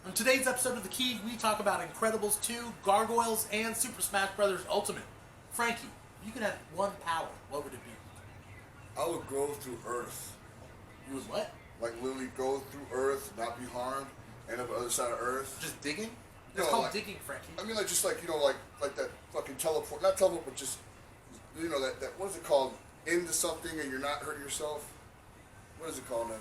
On today's episode of the Keeg, we talk about Incredibles 2, Gargoyles, and Super Smash Bros. Ultimate. Frankie, if you could have one power, what would it be? I would go through Earth. You would what? Like literally go through Earth, not be harmed, end up on the other side of Earth. Just digging? It's called digging, Frankie. I mean, like just like like that fucking teleport, not teleport, but just that what is it called? Into something and you're not hurting yourself. What is it called, man?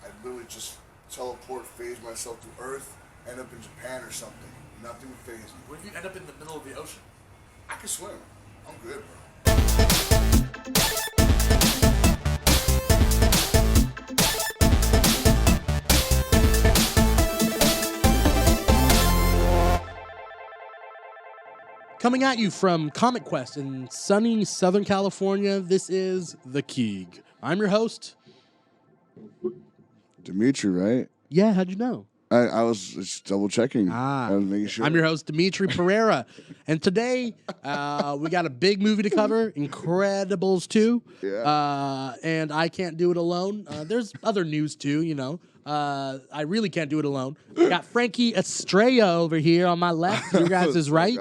I literally just teleport, phase myself to Earth, end up in Japan or something. Nothing would phase me. What if you end up in the middle of the ocean? I can swim. I'm good, bro. Coming at you from Comic Quest in sunny Southern California, this is The Keeg. I'm your host. Dimitri, right? Yeah, how'd you know? I was just double checking. I was making sure. I'm your host, Dimithri Perera. And today, we got a big movie to cover, Incredibles 2. Yeah. And I can't do it alone. There's other news too, you know. I really can't do it alone. We got Frankie Estrella over here on my left. You guys is right.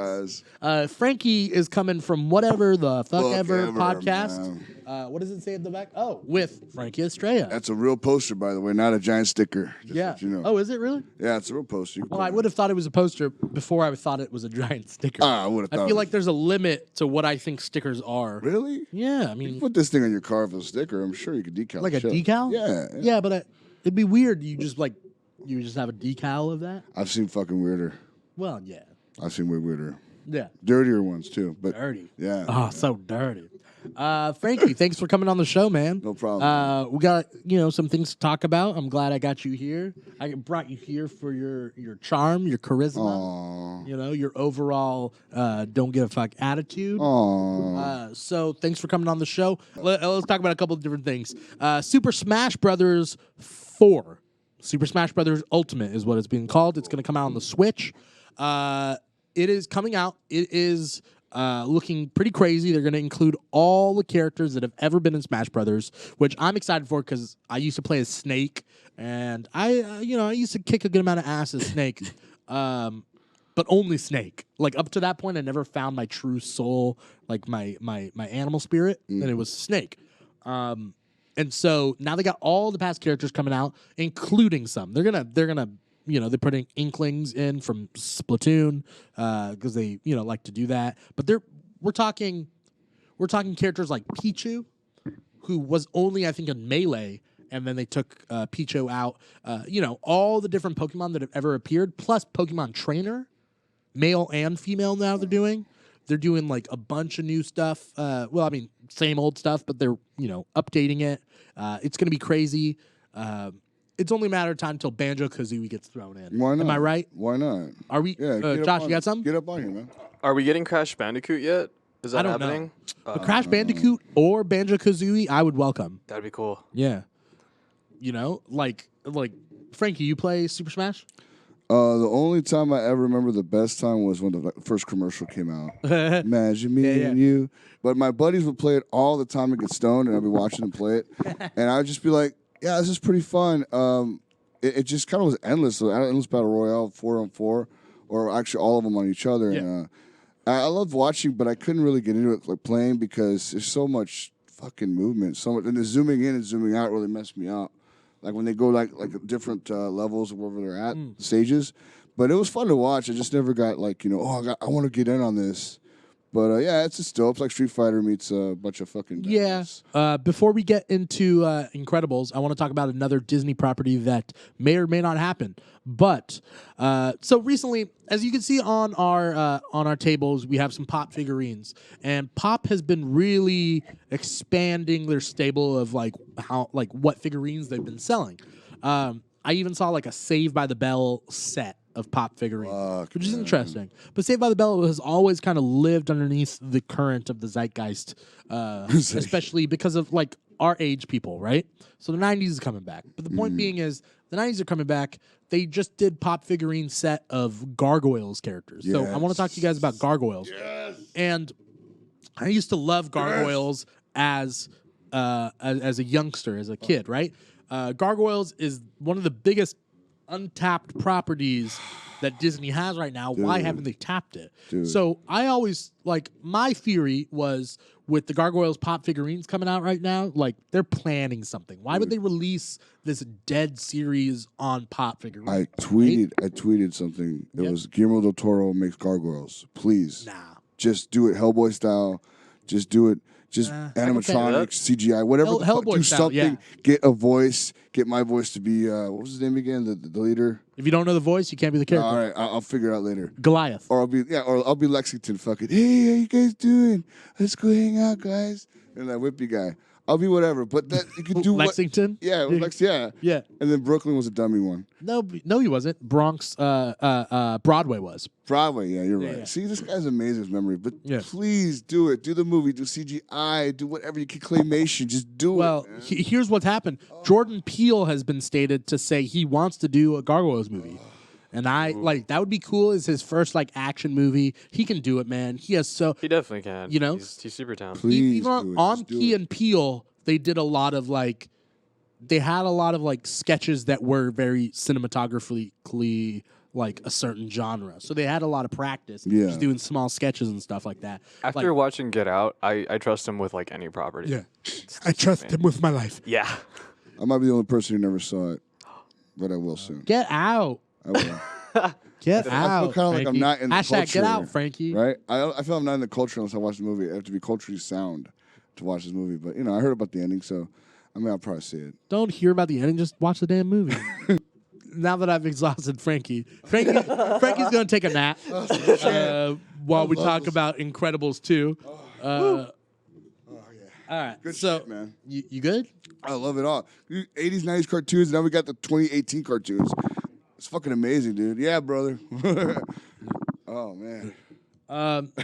Frankie is coming from whatever the fuck ever podcast. What does it say at the back? Oh, with Frankie Estrella. That's a real poster, by the way, not a giant sticker. Yeah. So you know. Oh, is it really? Yeah, it's a real poster. Well, I would have thought it was a poster before I thought it was a giant sticker. I would have thought. I feel like there's a limit to what I think stickers are. Really? Yeah, I mean, you put this thing on your car with a sticker. I'm sure you could decal. Like a decal? Yeah. Yeah, but it'd be weird. You just have a decal of that. I've seen fucking weirder. Well, yeah. I've seen way weirder. Yeah. Dirtier ones too, but dirty. Yeah. Oh, so dirty. Frankie, thanks for coming on the show, man. No problem. We got some things to talk about. I'm glad I got you here. I brought you here for your charm, your charisma. Aww. Your overall don't give a fuck attitude. Aww. So thanks for coming on the show. Let's talk about a couple of different things. Super Smash Bros. 4. Super Smash Bros. Ultimate is what it's being called. It's going to come out on the Switch. It is coming out. It is looking pretty crazy. They're going to include all the characters that have ever been in Smash Brothers, which I'm excited for because I used to play as Snake, and I used to kick a good amount of ass as Snake, but only Snake. Like up to that point, I never found my true soul, like my animal spirit, and it was Snake. And so now they got all the past characters coming out, including some. They're gonna they're putting Inklings in from Splatoon because they like to do that. But we're talking characters like Pichu, who was only I think in Melee, and then they took Pichu out. All the different Pokemon that have ever appeared, plus Pokemon Trainer, male and female. Now they're doing like a bunch of new stuff. Well, I mean, same old stuff, but they're updating it. It's gonna be crazy. It's only a matter of time until Banjo-Kazooie gets thrown in. Why not? Am I right? Why not? Are we? Yeah, Josh, you got something? Get up on here, man. Are we getting Crash Bandicoot yet? Is that I don't happening? know. But Crash Bandicoot or Banjo-Kazooie, I would welcome. That'd be cool. Yeah. Like Frankie, you play Super Smash? The only time I ever remember the best time was when the first commercial came out. Imagine me and you. But my buddies would play it all the time and get stoned, and I'd be watching them play it. And I'd just be like, yeah, this is pretty fun. It just kind of was endless. So endless battle royale, 4-on-4, or actually all of them on each other. Yeah. And I loved watching, but I couldn't really get into it like playing because there's so much fucking movement. So much, and the zooming in and zooming out really messed me up. Like when they go like different levels of wherever they're at, stages. But it was fun to watch. I just never got like I want to get in on this. But yeah, it's just dope. It's like Street Fighter meets a bunch of fucking Before we get into Incredibles, I want to talk about another Disney property that may or may not happen. But so recently, as you can see on our tables, we have some Pop figurines, and Pop has been really expanding their stable of what figurines they've been selling. I even saw like a Saved by the Bell set of Pop figurines, which is interesting. But Saved by the Bell has always kind of lived underneath the current of the zeitgeist, especially because of like our age people, right? So the 90s is coming back. But the point being is the 90s are coming back. They just did Pop figurine set of Gargoyles characters. So I want to talk to you guys about Gargoyles. Yes. And I used to love Gargoyles as a youngster, as a kid, right? Gargoyles is one of the biggest untapped properties that Disney has right now. Why haven't they tapped it? Dude. So I always my theory was with the Gargoyles pop figurines coming out right now, like they're planning something. Why would they release this dead series on pop figurines? I tweeted something. It was Guillermo del Toro makes Gargoyles. Please. Nah. Just do it Hellboy style. Just do it. Just animatronics, CGI, whatever. Hellboy do style, something. Get a voice. Get my voice to be what was his name again? The leader. If you don't know the voice, you can't be the character. All right, I'll figure it out later. Goliath. Or I'll be Lexington. Fucking hey, how you guys doing? Let's go hang out, guys. And that whippy guy. I'll be whatever. But that you can do Lexington. Yeah, yeah. And then Brooklyn was a dummy one. No, he wasn't. Bronx, Broadway was. Broadway, yeah, you're right. Yeah. See, this guy's amazing with memory. But please do it. Do the movie. Do CGI. Do whatever you can. Claymation. Just do it. Well, here's what's happened. Jordan Peele has been stated to say he wants to do a Gargoyles movie. And that would be cool. Is his first action movie. He can do it, man. He definitely can. You know? He's super talented. Please even do it. on Key and Peele, they did a lot of they had a lot of sketches that were very cinematographically a certain genre. So they had a lot of practice just doing small sketches and stuff like that. After watching Get Out, I trust him with any property. Yeah. I trust him with my life. Yeah. I might be the only person who never saw it, but I will soon. Get out. I will. Get out. I feel kind of like I'm not in the culture. Get out, Frankie. Right? I feel I'm not in the culture unless I watch the movie. I have to be culturally sound to watch this movie. But, I heard about the ending, so I'll probably see it. Don't hear about the ending. Just watch the damn movie. Now that I've exhausted Frankie's going to take a nap while we talk about Incredibles 2. Oh, yeah. All right. Good so, shit, man. You good? I love it all. 80s, 90s cartoons. Now we got the 2018 cartoons. It's fucking amazing, dude. Yeah, brother. Oh, man.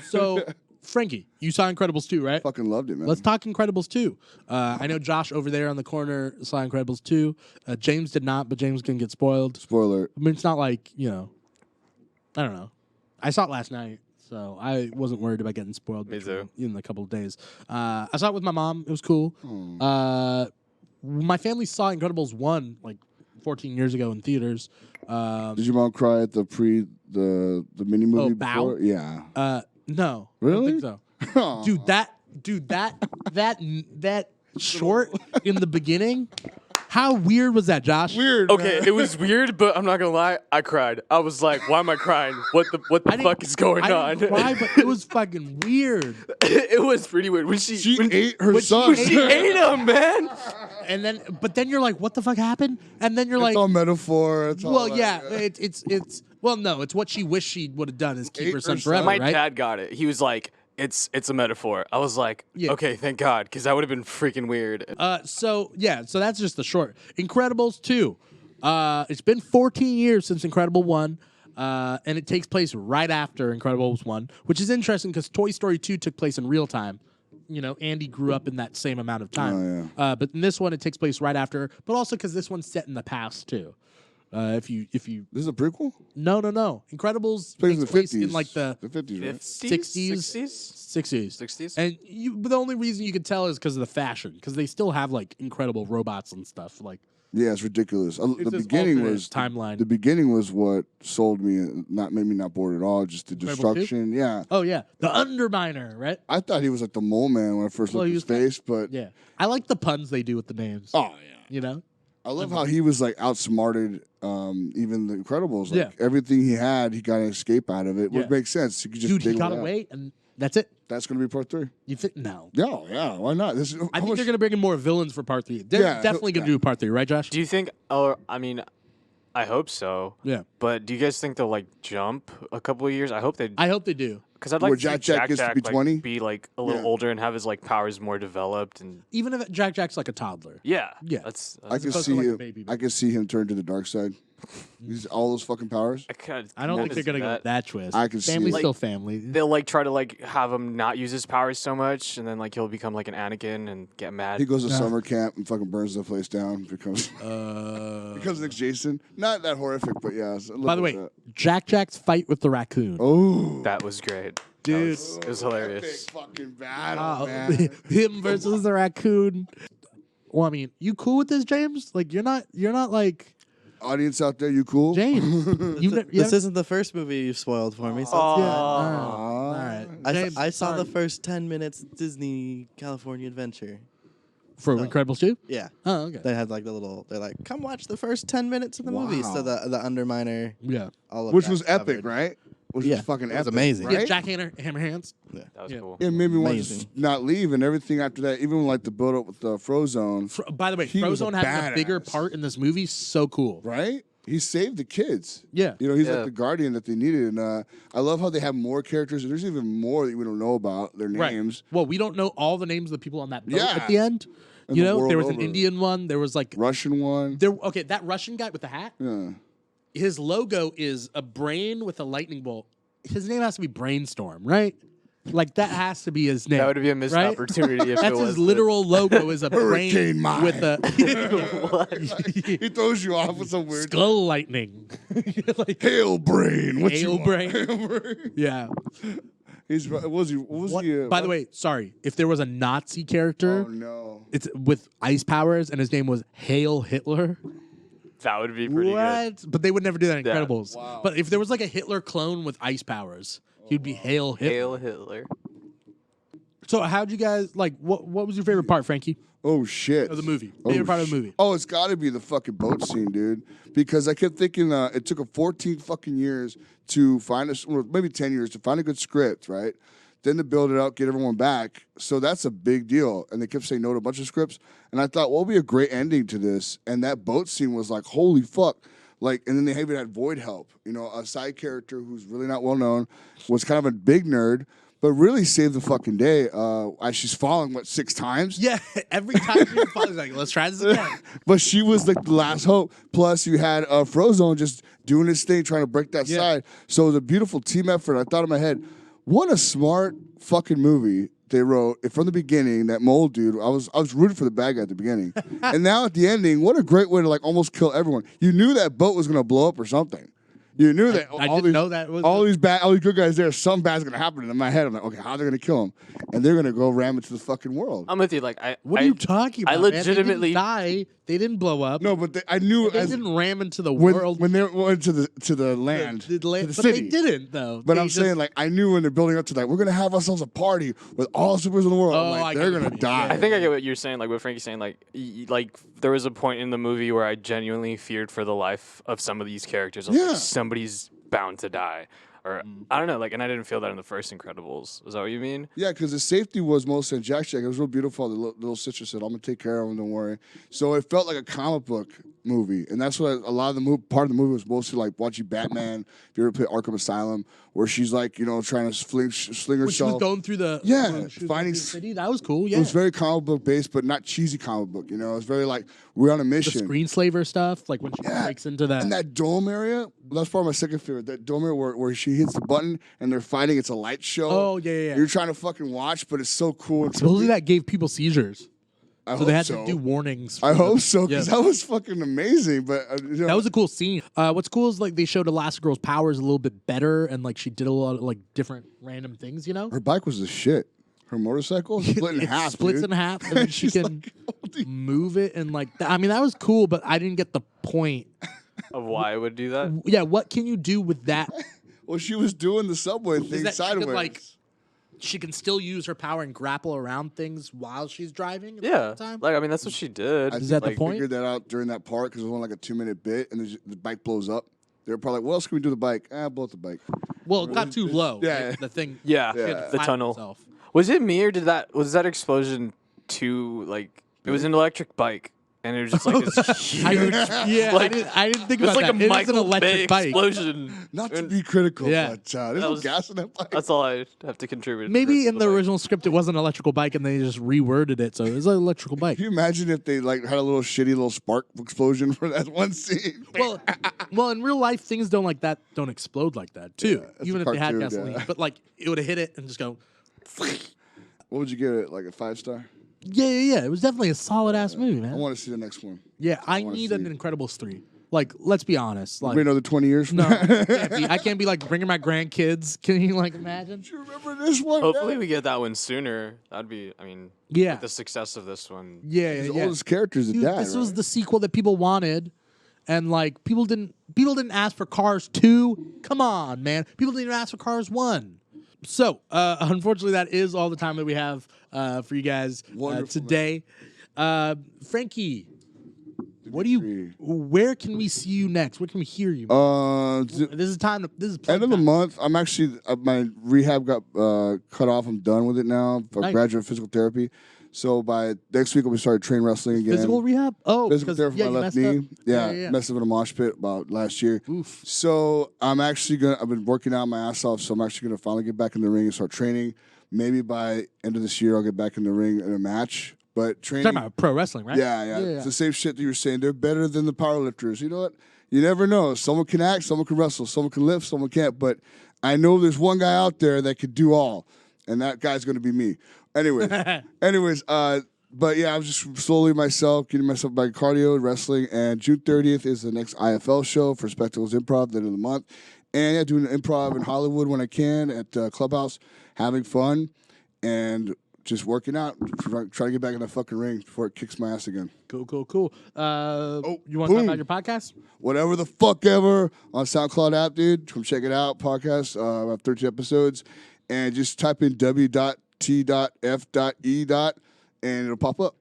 So, Frankie, you saw Incredibles 2, right? Fucking loved it, man. Let's talk Incredibles 2. I know Josh over there on the corner saw Incredibles 2. James did not, but James can get spoiled. Spoiler. I mean, it's not I don't know. I saw it last night, so I wasn't worried about getting spoiled in a couple of days. I saw it with my mom. It was cool. My family saw Incredibles 1 14 years ago in theaters. Did your mom cry at the mini movie Bow? before? Yeah. No. Really? I don't think so. Dude, that short in the beginning. How weird was that, Josh? Weird. Okay, it was weird, but I'm not gonna lie, I cried. I was like, "Why am I crying? What the fuck is going on?" I didn't cry, but it was fucking weird. It was pretty weird when she ate her son. She ate him, man. But then you're like, "What the fuck happened?" And then you're It's all metaphor. It's all it's well, no, it's what she wished she would have done is keep her son forever, My right? dad got it. He was like, It's a metaphor. I was like, okay, thank God, because that would have been freaking weird. So that's just the short. Incredibles 2. It's been 14 years since Incredible 1, and it takes place right after Incredibles 1, which is interesting because Toy Story 2 took place in real time. Andy grew up in that same amount of time. Oh, yeah. But in this one, it takes place right after, but also because this one's set in the past, too. If you This is a prequel? No. Incredibles Plays in takes the place 50s. in the 50s, right? 60s. And but the only reason you could tell is because of the fashion, because they still have incredible robots and stuff. Yeah, it's ridiculous. The this beginning alternate was timeline. The beginning was what sold me, made me not bored at all. Just the Incredible destruction. Yeah. Oh yeah, the Underminer, right? I thought he was like the mole man when I first looked at his face, but Yeah, I like the puns they do with the names. oh yeah, I love how he was outsmarted even the Incredibles. Everything he had, he got an escape out of it, which makes sense. You could just he got away, and that's it. That's going to be part 3. You think no? Yeah, why not? I think they're going to bring in more villains for part 3. They're definitely going to do part 3, right, Josh? Do you think? I hope so. Yeah. But do you guys think they'll jump a couple of years? I hope they. I hope they do. Because I'd like to see Jack gets to be 20? be a little older and have his powers more developed and. Even if Jack's like a toddler. Yeah. Yeah. That's I can opposed see to, him. a baby. I can see him turn to the dark side. He's all those fucking powers. I don't think they're going to go with that twist. I can see Family's it. still family. They'll try to have him not use his powers so much, and then he'll become an Anakin and get mad. He goes to summer camp and fucking burns the place down. Becomes Nick Jason. Not that horrific, but yeah. By the way, Jack's fight with the raccoon. Oh, that was great. Dude, it was hilarious. Big fucking battle, man. Him versus the raccoon. Well, I mean, you cool with this, James? You're not Audience out there, you cool? James, This isn't the first movie you've spoiled for me. So all right. James, I saw the sorry. first 10 minutes Disney California Adventure. For Incredibles 2? Yeah. Oh, okay. They had like they're like, come watch the first 10 minutes of the movie. So the Underminer, Yeah. all of Which that was epic, covered. right? Which Yeah, was fucking it was epic. amazing. Right? Yeah, Jack Hammer Hands. Yeah. That was cool. It made me want to Amazing. just not leave, and everything after that, even like the build up with the Frozone, By the way, He was a Frozone having a bigger badass. part in this movie, so cool. right? He saved the kids. Yeah. You know, he's Yeah. like the guardian that they needed. And I love how they have more characters. There's even more that we don't know about their names. Right. Well, we don't know all the names of the people on that boat Yeah. at the end. And You the know, world there was an over. Indian one. There was like Russian one. okay, that Russian guy with the hat. Yeah. His logo is a brain with a lightning bolt. His name has to be Brainstorm, right? Like that has to be his name. That would be a missed right? opportunity if That's it was. his literal logo is a brain Hurricane Mine. with a He throws you off with some weird skull lightning. Like hail brain. What you hail want? brain. Hail brain. Yeah. He's what was he? What was he? By the way, sorry. If there was a Nazi character, Oh no. it's with ice powers, and his name was Hail Hitler. That would be pretty good. What? But they would never do that in Yeah. Incredibles. Wow. But if there was like a Hitler clone with ice powers, he'd be Hail Hitler. Hail Hitler. So how'd you guys like? What was your favorite part, Frankie, Oh shit. of the movie? Favorite part of the movie? Oh, it's got to be the fucking boat scene, dude. Because I kept thinking it took 14 fucking years to find maybe 10 years to find a good script, right? Then to build it out, get everyone back. So that's a big deal. And they kept saying no to a bunch of scripts. And I thought, what would be a great ending to this? And that boat scene was like, holy fuck. Like, and then they even had Void help, you know, a side character who's really not well known, was kind of a big nerd, but really saved the fucking day. As she's falling, 6 times? Yeah, every time she falls, like, let's try this again. But she was like the last hope. Plus, you had Frozone just doing his thing, trying to break that Yeah. side. So it was a beautiful team effort. I thought in my head, what a smart fucking movie they wrote from the beginning. That mole dude, I was rooting for the bad guy at the beginning, and now at the ending, what a great way to like almost kill everyone. You knew that boat was gonna blow up or something. You knew that. I didn't know that was all these good guys there. Some bad's gonna happen. And in my head, I'm like, okay, how are they gonna kill him? And they're gonna go ram into the fucking world. I'm with you. Like What are you talking about? I man? legitimately- They didn't die. They didn't blow up. No, but I knew they as didn't ram into the when world. they went to the land, to the but city. they didn't though. But They I'm just- saying, like, I knew when they're building up to that, we're gonna have ourselves a party with all the supers in the world. Oh, I'm like, I get they're what gonna you mean. die. Yeah. I think I get what you're saying. Like what Frankie's saying. Like like there was a point in the movie where I genuinely feared for the life of some of these characters. I was like, Yeah. somebody's bound to die, or I don't know. Like, and I didn't feel that in the first Incredibles. Is that what you mean? Yeah, because the safety was mostly in Jack. It was real beautiful. The little sister said, "I'm gonna take care of him. Don't worry." So it felt like a comic book movie, and that's what a lot of the part of the movie was mostly like watching Batman. If you ever play Arkham Asylum, where she's like, you know, trying to sling when she herself. was going through the Yeah, when she was finding going through the city. That was cool. It Yeah, was very comic book based, but not cheesy comic book. You know, it was very like we're on a the mission. screenslaver stuff, like when she breaks into that. And that dome area, that's probably my second favorite. That dome area where she hits the button and they're fighting. It's a light show. Oh, yeah. You're trying to fucking watch, but it's so cool. And Supposedly that gave people seizures, I so hope they had so. to do warnings. I for hope them. so, because Yeah. that was fucking amazing. But you know, That was a cool scene. What's cool is like they showed Elastigirl's powers a little bit better, and like she did a lot of like different random things. You know, her bike was the shit. Her motorcycle split in it half. splits dude. in half, and then she She's can like, holy- move it and like. I mean, that was cool, but I didn't get the point. Of why I would do that? Yeah, what can you do with that? Well, she was doing the subway Is thing that she sideways. could, like, she can still use her power and grapple around things while she's driving. At the Yeah. same time? Like I mean, that's what she did. I Is that the think point? Figured that out during that part because it was only like a 2-minute bit, and the bike blows up. They were probably like, "What else can we do to the bike? Blow up the bike." Well, it got too low. Yeah. Like, the thing. Yeah, she had to the flatten tunnel. herself. Was it me or was that explosion too like? It was an electric bike, and it was just like this huge. Yeah, Like, I didn't think It was about like that. a It was an Michael Bay electric bike. explosion. Not to And be critical, Yeah. but there's no was- gas in that bike. That's all I have to contribute. Maybe in the bike. original script it was an electrical bike and they just reworded it so it was an electrical bike. Can you imagine if they like had a little shitty little spark explosion for that one scene? Well, in real life things don't explode like that too. that's Even a if they had cartoon, gasoline, yeah. but like it would have hit it and just go. What would you give it? Like a 5-star? Yeah. It was definitely a solid ass movie, I man. want to see the next one. Yeah, I wanna need see an it. Incredibles 3. Like, let's be honest. Like, Maybe another 20 years from no, now. I can't be like bringing my grandkids. Can you like imagine? Do you remember this one? Hopefully we get that one sooner. That'd be. I mean, Yeah. the success of this one. Yeah. The oldest characters that Dude, died. this was right? the sequel that people wanted, and like people didn't ask for Cars 2. Come on, man. People didn't even ask for Cars 1. So, unfortunately, that is all the time that we have for you guys today. Frankie, where can we see you next? Where can we hear you? This is end of the month. I'm actually my rehab got cut off. I'm done with it now for graduate physical therapy. So by next week, I'll be starting train wrestling again. Physical rehab? Oh, physical therapy for my left knee. Yeah, messed up in a mosh pit about last year. Oof. So I'm actually I've been working out my ass off. So I'm actually gonna finally get back in the ring and start training. Maybe by end of this year, I'll get back in the ring in a match. But training. You're talking about pro wrestling, right? Yeah. It's the same shit that you were saying. They're better than the powerlifters. You know what? You never know. Someone can act, someone can wrestle, someone can lift, someone can't. But I know there's one guy out there that could do all, and that guy's going to be me. Anyways, but yeah, I'm just slowly getting myself back cardio, wrestling, and June 30th is the next IFL show for Spectacles Improv, the end of the month. And yeah, doing improv in Hollywood when I can at Clubhouse, having fun, and just working out, trying to get back in the fucking ring before it kicks my ass again. Cool. You want to talk about your podcast? Whatever the fuck ever on SoundCloud app, dude. Come check it out. Podcast. I have 13 episodes. And just type in w.t.f.e. and it'll pop up.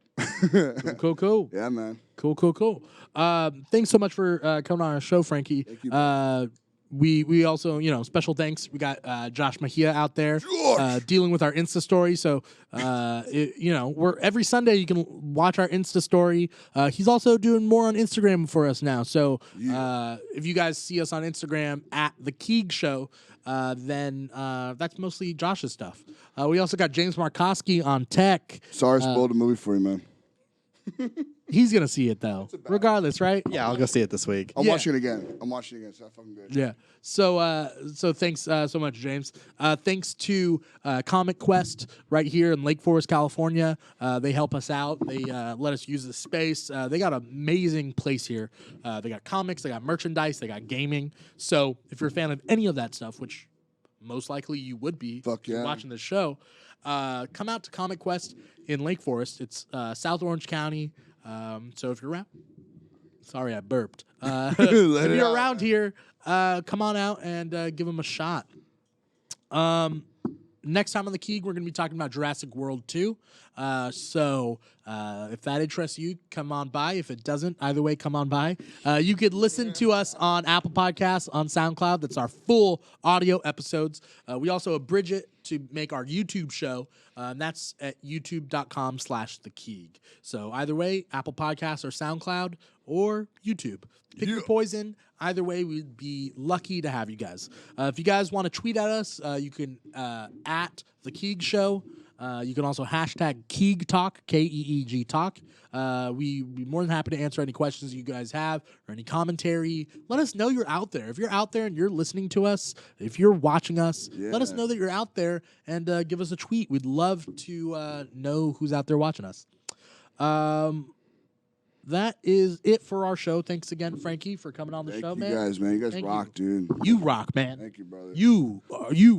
Cool. Yeah, man. Cool. Thanks so much for coming on our show, Frankie. Thank you. We also, special thanks. We got Josh Mejia out there dealing with our Insta story. So, we're every Sunday you can watch our Insta story. He's also doing more on Instagram for us now. So, if you guys see us on Instagram at the Keeg Show, then that's mostly Josh's stuff. We also got James Markoski on tech. Sorry, I spoiled the movie for you, man. He's gonna see it though, regardless, right? Yeah, I'll go see it this week. I'm watching it again. So that's fucking good. Yeah. So thanks so much, James. Thanks to Comic Quest right here in Lake Forest, California. They help us out. They let us use the space. They got an amazing place here. They got comics, they got merchandise, they got gaming. So if you're a fan of any of that stuff, which most likely you would be watching the show, come out to Comic Quest in Lake Forest. It's South Orange County. So if you're around, sorry I burped. If you're around here, come on out and give them a shot. Next time on the Keeg, we're going to be talking about Jurassic World 2. So if that interests you, come on by. If it doesn't, either way, come on by. You could listen to us on Apple Podcasts, on SoundCloud. That's our full audio episodes. We also abridge it to make our YouTube show. And that's at youtube.com/thekeeg. So either way, Apple Podcasts or SoundCloud or YouTube. Pick your poison. Either way, we'd be lucky to have you guys. If you guys want to tweet at us, you can at The Keeg Show. You can also hashtag Keeg Talk, Keeg Talk. We'd be more than happy to answer any questions you guys have or any commentary. Let us know you're out there. If you're out there and you're listening to us, if you're watching us, let us know that you're out there and give us a tweet. We'd love to know who's out there watching us. That is it for our show. Thanks again, Frankie, for coming on the show, man. You guys rock, dude. You rock, man. Thank you, brother. You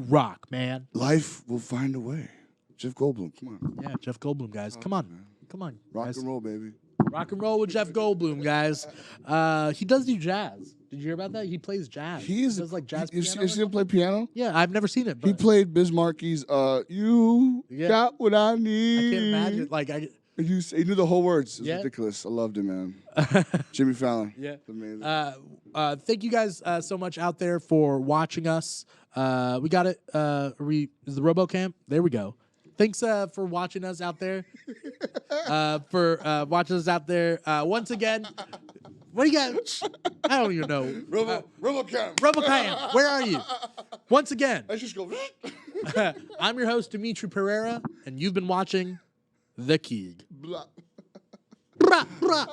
rock, man. Life will find a way. Jeff Goldblum, come on. Yeah, Jeff Goldblum, guys. Come on. Rock guys. and roll, baby. Rock and roll with Jeff Goldblum, guys. He does do jazz. Did you hear about that? He plays jazz. He does like jazz piano. You see him play piano? Yeah, I've never seen it. But he played Biz Markie's "You Got What I Need." I can't imagine. Like he knew the whole words. It's ridiculous. I loved him, man. Jimmy Fallon. Yeah, it's amazing. Thank you guys so much out there for watching us. We got it. Is the RoboCam? There we go. Thanks for watching us out there. Once again. What do you got? I don't even know. RoboCam. RoboCam, where are you? Once again. I just go. I'm your host, Dimithri Perera, and you've been watching The Keeg. Blah. Blah, blah.